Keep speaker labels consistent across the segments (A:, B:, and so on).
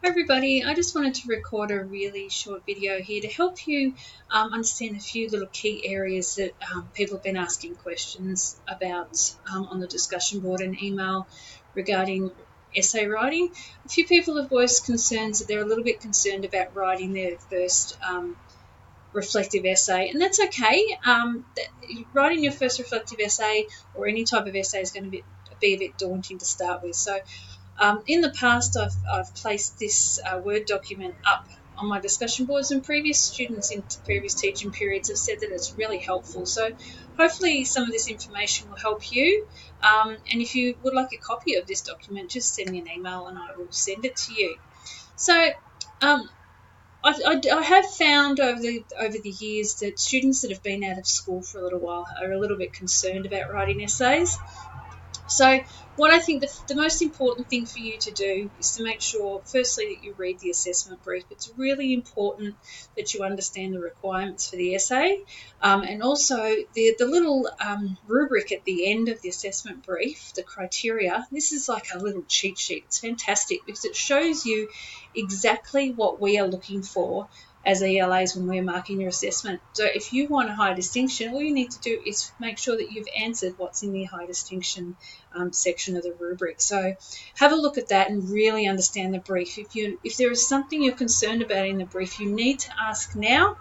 A: Hi everybody, I just wanted to record a really short video here to help you understand a few little key areas that people have been asking questions about on the discussion board and email regarding essay writing. A few people have voiced concerns that they're a little bit concerned about writing their first reflective essay, and that's okay. Writing your first reflective essay or any type of essay is going to be a bit daunting to start with. So in the past, I've placed this Word document up on my discussion boards, and previous students in previous teaching periods have said that it's really helpful. So hopefully some of this information will help you. And if you would like a copy of this document, just send me an email and I will send it to you. So I have found over the years that students that have been out of school for a little while are a little bit concerned about writing essays. So what I think the most important thing for you to do is to make sure, firstly, that you read the assessment brief. It's really important that you understand the requirements for the essay, and also the little rubric at the end of the assessment brief, the criteria. This is like a little cheat sheet. It's fantastic because it shows you exactly what we are looking for as ELAs when we're marking your assessment. So if you want a high distinction, all you need to do is make sure that you've answered what's in the high distinction section of the rubric. So have a look at that and really understand the brief. If there is something you're concerned about in the brief, you need to ask now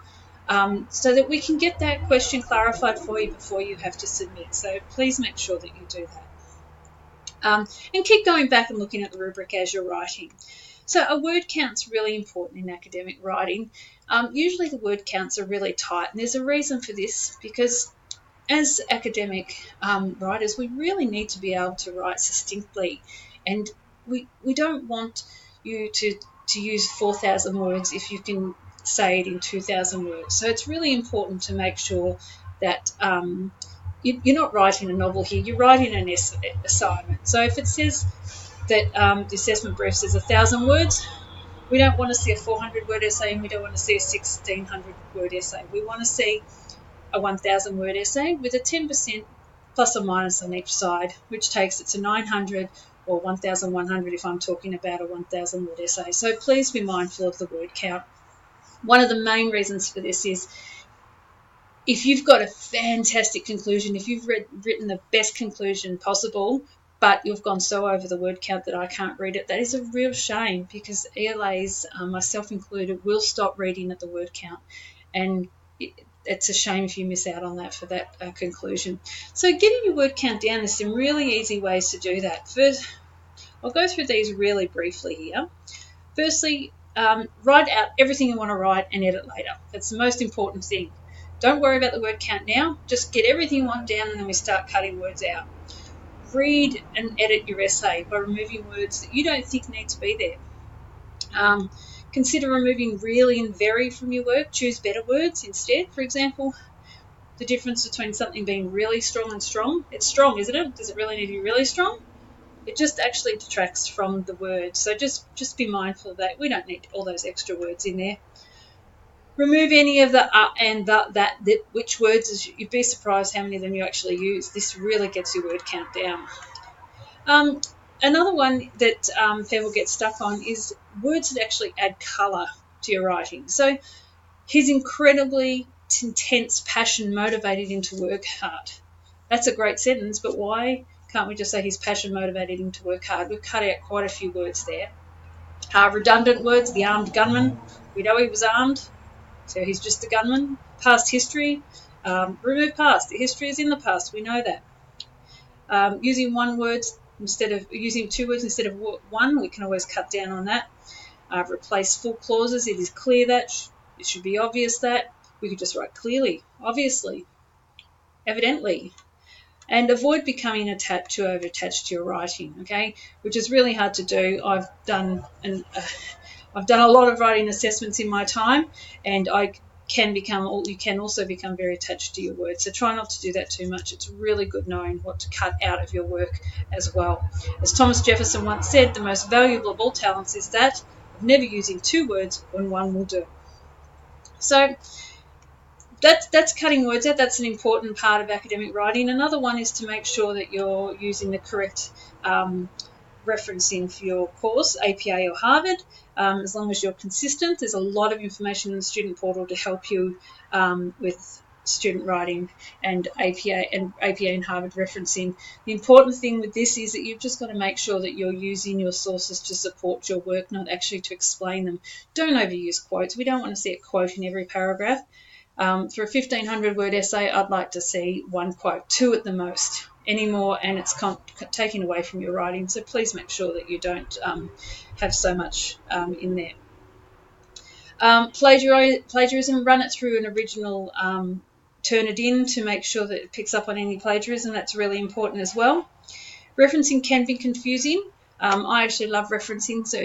A: so that we can get that question clarified for you before you have to submit. So please make sure that you do that. And keep going back and looking at the rubric as you're writing. So a word count's really important in academic writing. Usually the word counts are really tight, and there's a reason for this, because as academic writers, we really need to be able to write succinctly, and we don't want you to use 4,000 words if you can say it in 2,000 words. So it's really important to make sure that you're not writing a novel here, you're writing an assignment. So if it says that the assessment brief says 1,000 words, we don't want to see a 400-word essay, and we don't want to see a 1,600-word essay. We want to see a 1,000-word essay with a 10% plus or minus on each side, which takes it to 900 or 1,100 if I'm talking about a 1,000-word essay. So please be mindful of the word count. One of the main reasons for this is if you've got a fantastic conclusion, if you've written the best conclusion possible, but you've gone so over the word count that I can't read it, that is a real shame, because ELAs, myself included, will stop reading at the word count, and it's a shame if you miss out on that for that conclusion. So getting your word count down, there's some really easy ways to do that. First, I'll go through these really briefly here. Firstly, write out everything you want to write and edit later. That's the most important thing. Don't worry about the word count now. Just get everything you want down, and then we start cutting words out. Read and edit your essay by removing words that you don't think need to be there. Consider removing really and very from your work. Choose better words instead. For example, the difference between something being really strong and strong. It's strong, isn't it? Does it really need to be really strong? It just actually detracts from the word. So just be mindful of that. We don't need all those extra words in there. Remove any of the and that, which words, you'd be surprised how many of them you actually use. This really gets your word count down. Another one that people get stuck on is words that actually add colour to your writing. So he's incredibly intense, passion, motivated him to work hard. That's a great sentence, but why can't we just say he's passion motivated him to work hard? We've cut out quite a few words there. Redundant words, the armed gunman. We know he was armed, so he's just a gunman. Past history, remove past. The history is in the past, we know that. Using one word instead of using two words instead of one, we can always cut down on that. Replace full clauses. It is clear that. It should be obvious that. We could just write clearly, obviously, evidently. And avoid becoming too over-attached to your writing, okay, which is really hard to do. I've done a lot of writing assessments in my time, and you can also become very attached to your words. So try not to do that too much. It's really good knowing what to cut out of your work as well. As Thomas Jefferson once said, the most valuable of all talents is that of never using two words when one will do. So that's cutting words out. That's an important part of academic writing. Another one is to make sure that you're using the correct referencing for your course, APA or Harvard, as long as you're consistent. There's a lot of information in the student portal to help you with student writing and APA and Harvard referencing. The important thing with this is that you've just got to make sure that you're using your sources to support your work, not actually to explain them. Don't overuse quotes. We don't want to see a quote in every paragraph. For a 1,500-word essay, I'd like to see one quote, 2 at the most, any more, and it's taken away from your writing. So please make sure that you don't have so much in there. Plagiarism, run it through an original Turnitin to make sure that it picks up on any plagiarism. That's really important as well. Referencing can be confusing. I actually love referencing, so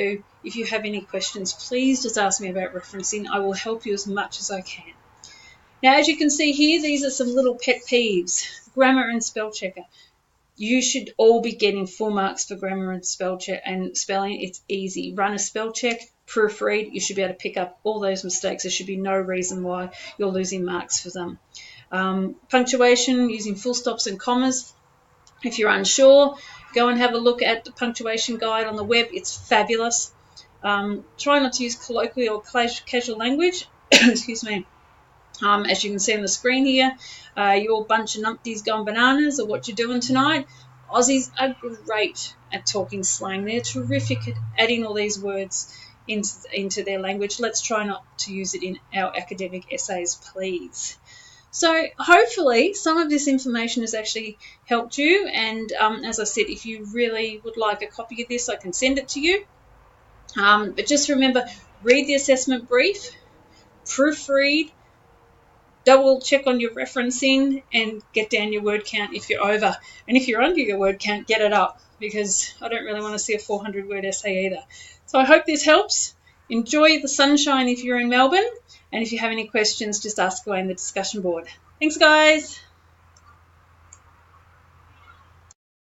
A: if you have any questions, please just ask me about referencing. I will help you as much as I can. Now, as you can see here, these are some little pet peeves. Grammar and spell checker. You should all be getting full marks for grammar and spell check and spelling. It's easy. Run a spell check, proofread. You should be able to pick up all those mistakes. There should be no reason why you're losing marks for them. Punctuation, using full stops and commas. If you're unsure, go and have a look at the punctuation guide on the web. It's fabulous. Try not to use colloquial or casual language. Excuse me. As you can see on the screen here, your bunch of numpties going bananas or what you're doing tonight. Aussies are great at talking slang. They're terrific at adding all these words into their language. Let's try not to use it in our academic essays, please. So hopefully some of this information has actually helped you. And as I said, if you really would like a copy of this, I can send it to you. But just remember, read the assessment brief, proofread, double check on your referencing, and get down your word count if you're over. And if you're under your word count, get it up, because I don't really want to see a 400-word essay either. So I hope this helps. Enjoy the sunshine if you're in Melbourne. And if you have any questions, just ask away in the discussion board. Thanks, guys.